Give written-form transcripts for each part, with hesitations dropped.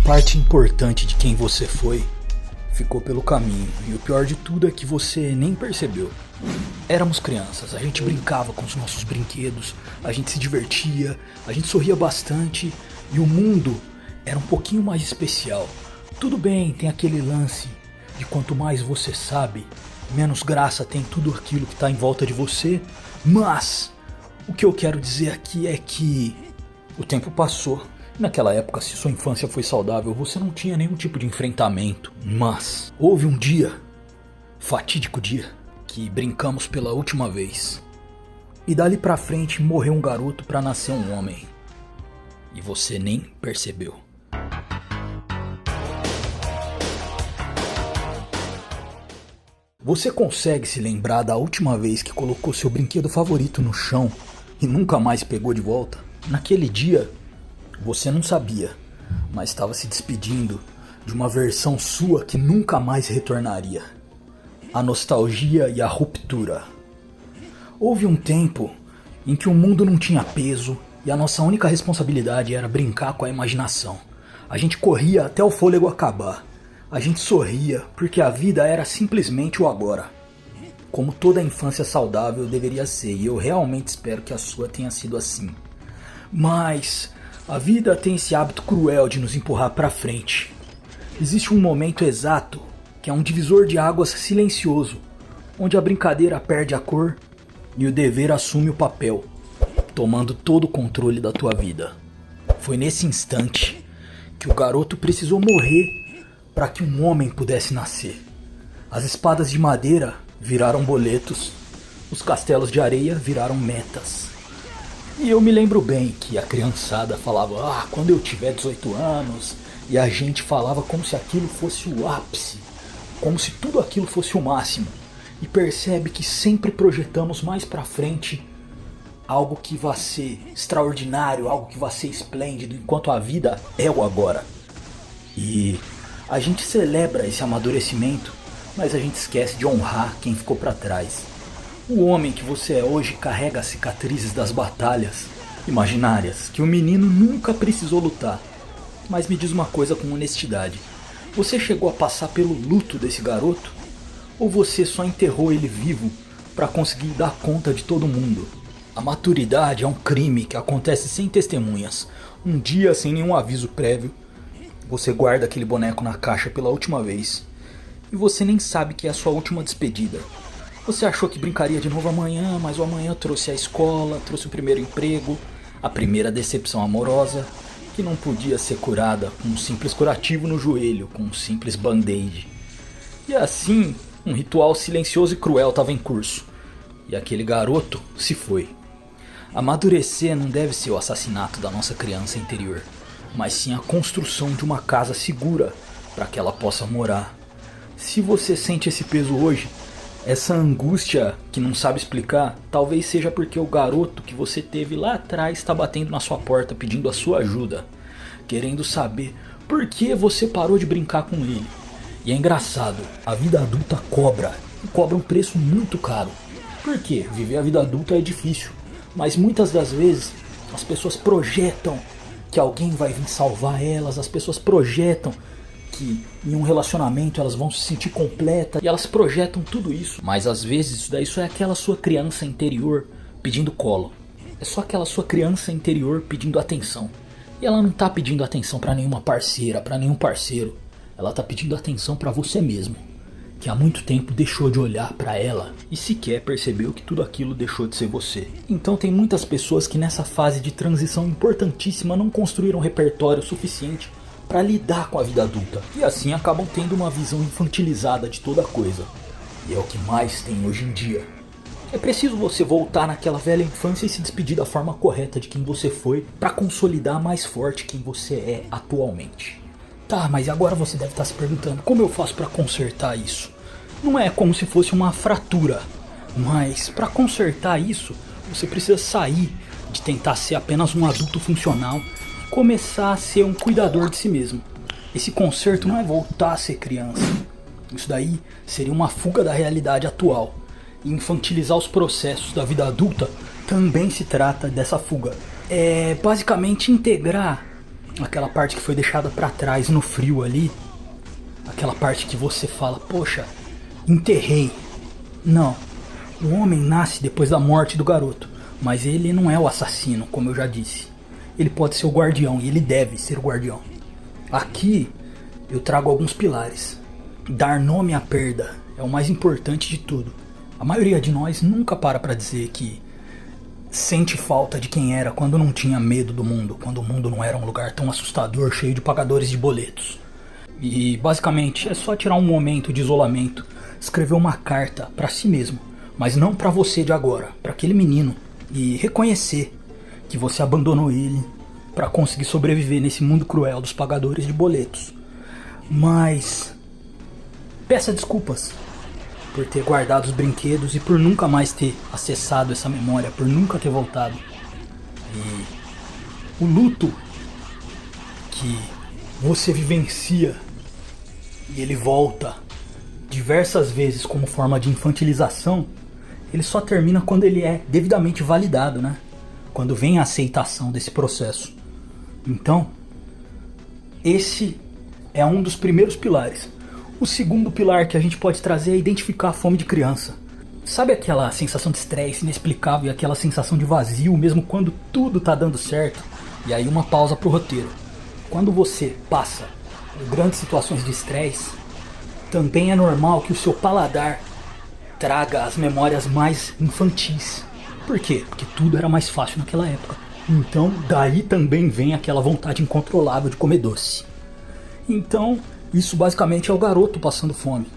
parte importante de quem você foi ficou pelo caminho, e o pior de tudo é que você nem percebeu. Éramos crianças, a gente brincava com os nossos brinquedos, a gente se divertia, a gente sorria bastante e o mundo era um pouquinho mais especial. Tudo bem, tem aquele lance de quanto mais você sabe, menos graça tem tudo aquilo que está em volta de você, mas o que eu quero dizer aqui é que o tempo passou. Naquela época, se sua infância foi saudável, você não tinha nenhum tipo de enfrentamento. Mas houve um dia, fatídico dia, que brincamos pela última vez. E dali pra frente morreu um garoto pra nascer um homem. E você nem percebeu. Você consegue se lembrar da última vez que colocou seu brinquedo favorito no chão e nunca mais pegou de volta? Naquele dia, você não sabia, mas estava se despedindo de uma versão sua que nunca mais retornaria. A nostalgia e a ruptura. Houve um tempo em que o mundo não tinha peso e a nossa única responsabilidade era brincar com a imaginação. A gente corria até o fôlego acabar. A gente sorria porque a vida era simplesmente o agora. Como toda infância saudável deveria ser, e eu realmente espero que a sua tenha sido assim. Mas a vida tem esse hábito cruel de nos empurrar para frente. Existe um momento exato, que é um divisor de águas silencioso, onde a brincadeira perde a cor e o dever assume o papel, tomando todo o controle da tua vida. Foi nesse instante que o garoto precisou morrer para que um homem pudesse nascer. As espadas de madeira viraram boletos, os castelos de areia viraram metas. E eu me lembro bem que a criançada falava, quando eu tiver 18 anos, e a gente falava como se aquilo fosse o ápice, como se tudo aquilo fosse o máximo. E percebe que sempre projetamos mais pra frente algo que vai ser extraordinário, algo que vai ser esplêndido, enquanto a vida é o agora. E a gente celebra esse amadurecimento, mas a gente esquece de honrar quem ficou pra trás. O homem que você é hoje carrega as cicatrizes das batalhas imaginárias que o menino nunca precisou lutar. Mas me diz uma coisa com honestidade. Você chegou a passar pelo luto desse garoto? Ou você só enterrou ele vivo para conseguir dar conta de todo mundo? A maturidade é um crime que acontece sem testemunhas. Um dia, sem nenhum aviso prévio, você guarda aquele boneco na caixa pela última vez. E você nem sabe que é a sua última despedida. Você achou que brincaria de novo amanhã, mas o amanhã trouxe a escola, trouxe o primeiro emprego, a primeira decepção amorosa, que não podia ser curada com um simples curativo no joelho, com um simples band-aid. E assim, um ritual silencioso e cruel estava em curso. E aquele garoto se foi. Amadurecer não deve ser o assassinato da nossa criança interior, mas sim a construção de uma casa segura para que ela possa morar. Se você sente esse peso hoje, essa angústia que não sabe explicar, talvez seja porque o garoto que você teve lá atrás está batendo na sua porta pedindo a sua ajuda, querendo saber por que você parou de brincar com ele. E é engraçado, a vida adulta cobra, e cobra um preço muito caro. Por quê? Viver a vida adulta é difícil, mas muitas das vezes as pessoas projetam que alguém vai vir salvar elas, as pessoas projetam que em um relacionamento elas vão se sentir completas e elas projetam tudo isso. Mas às vezes isso daí só é aquela sua criança interior pedindo colo. É só aquela sua criança interior pedindo atenção. E ela não tá pedindo atenção pra nenhuma parceira, pra nenhum parceiro. Ela tá pedindo atenção pra você mesmo, que há muito tempo deixou de olhar pra ela e sequer percebeu que tudo aquilo deixou de ser você. Então tem muitas pessoas que nessa fase de transição importantíssima não construíram repertório suficiente para lidar com a vida adulta, e assim acabam tendo uma visão infantilizada de toda coisa. E é o que mais tem hoje em dia. É preciso você voltar naquela velha infância e se despedir da forma correta de quem você foi para consolidar mais forte quem você é atualmente. Tá, mas agora você deve estar se perguntando, como eu faço para consertar isso? Não é como se fosse uma fratura, mas para consertar isso, você precisa sair de tentar ser apenas um adulto funcional, começar a ser um cuidador de si mesmo. Esse conserto não é voltar a ser criança. Isso daí seria uma fuga da realidade atual. E infantilizar os processos da vida adulta também se trata dessa fuga. É basicamente integrar aquela parte que foi deixada pra trás no frio ali, aquela parte que você fala, poxa, enterrei. Não, o homem nasce depois da morte do garoto, mas ele não é o assassino, como eu já disse. Ele pode ser o guardião e ele deve ser o guardião. Aqui eu trago alguns pilares. Dar nome à perda é o mais importante de tudo. A maioria de nós nunca para dizer que sente falta de quem era quando não tinha medo do mundo, quando o mundo não era um lugar tão assustador, cheio de pagadores de boletos. E basicamente é só tirar um momento de isolamento, escrever uma carta para si mesmo, mas não para você de agora, para aquele menino, e reconhecer que você abandonou ele para conseguir sobreviver nesse mundo cruel dos pagadores de boletos. Mas peça desculpas por ter guardado os brinquedos e por nunca mais ter acessado essa memória, por nunca ter voltado. E o luto que você vivencia e ele volta diversas vezes como forma de infantilização, ele só termina quando ele é devidamente validado, né? Quando vem a aceitação desse processo. Então, esse é um dos primeiros pilares. O segundo pilar que a gente pode trazer é identificar a fome de criança. Sabe aquela sensação de estresse inexplicável e aquela sensação de vazio mesmo quando tudo tá dando certo? E aí uma pausa pro roteiro. Quando você passa por grandes situações de estresse, também é normal que o seu paladar traga as memórias mais infantis. Por quê? Porque tudo era mais fácil naquela época. Então daí também vem aquela vontade incontrolável de comer doce. Então isso basicamente é o garoto passando fome.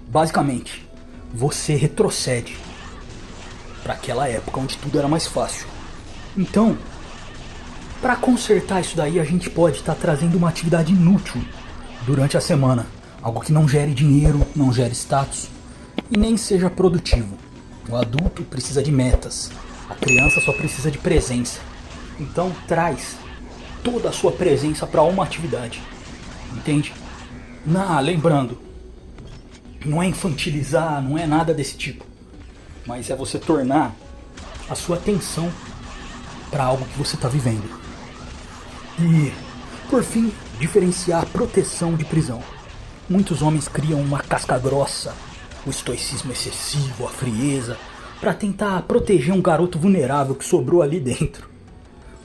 Basicamente, você retrocede para aquela época onde tudo era mais fácil. Então, para consertar isso daí, a gente pode estar trazendo uma atividade inútil durante a semana. Algo que não gere dinheiro, não gere status e nem seja produtivo. O adulto precisa de metas, a criança só precisa de presença. Então traz toda a sua presença para uma atividade. Entende? Lembrando, não é infantilizar, não é nada desse tipo. Mas é você tornar a sua atenção para algo que você está vivendo. E, por fim, diferenciar a proteção de prisão. Muitos homens criam uma casca grossa, o estoicismo excessivo, a frieza, para tentar proteger um garoto vulnerável que sobrou ali dentro.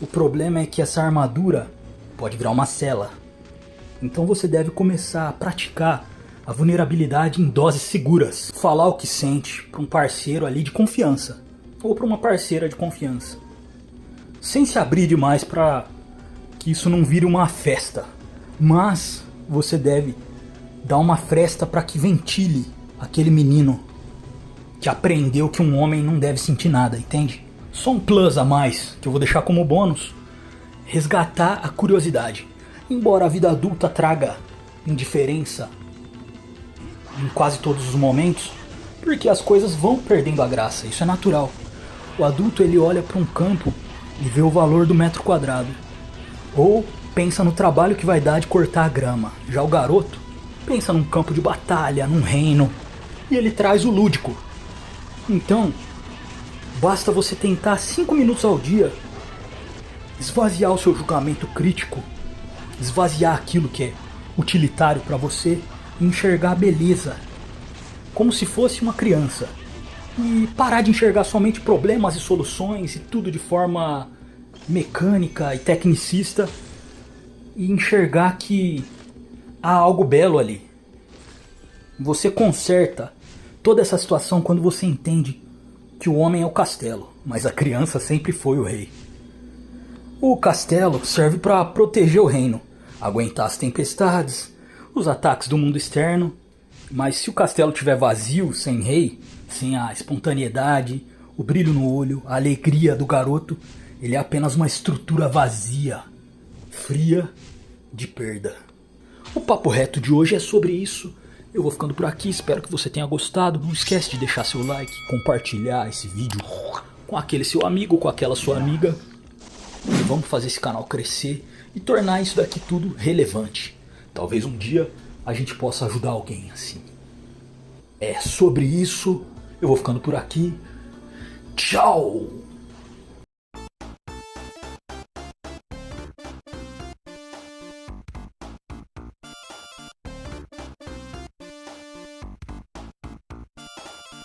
O problema é que essa armadura pode virar uma cela. Então você deve começar a praticar a vulnerabilidade em doses seguras. Falar o que sente para um parceiro ali de confiança, ou para uma parceira de confiança. Sem se abrir demais para que isso não vire uma festa. Mas você deve dar uma fresta para que ventile aquele menino que aprendeu que um homem não deve sentir nada, entende? Só um plus a mais que eu vou deixar como bônus: resgatar a curiosidade. Embora a vida adulta traga indiferença em quase todos os momentos, porque as coisas vão perdendo a graça, isso é natural. O adulto ele olha para um campo e vê o valor do metro quadrado, ou pensa no trabalho que vai dar de cortar a grama. Já o garoto pensa num campo de batalha, num reino, e ele traz o lúdico. Então, basta você tentar 5 minutos ao dia esvaziar o seu julgamento crítico, esvaziar aquilo que é utilitário para você e enxergar a beleza como se fosse uma criança. E parar de enxergar somente problemas e soluções e tudo de forma mecânica e tecnicista, e enxergar que há algo belo ali. Você conserta toda essa situação quando você entende que o homem é o castelo, mas a criança sempre foi o rei. O castelo serve para proteger o reino, aguentar as tempestades, os ataques do mundo externo, mas se o castelo estiver vazio, sem rei, sem a espontaneidade, o brilho no olho, a alegria do garoto, ele é apenas uma estrutura vazia, fria, de perda. O papo reto de hoje é sobre isso. Eu vou ficando por aqui, espero que você tenha gostado. Não esquece de deixar seu like, compartilhar esse vídeo com aquele seu amigo, com aquela sua amiga. E vamos fazer esse canal crescer e tornar isso daqui tudo relevante. Talvez um dia a gente possa ajudar alguém assim. É sobre isso. Eu vou ficando por aqui. Tchau!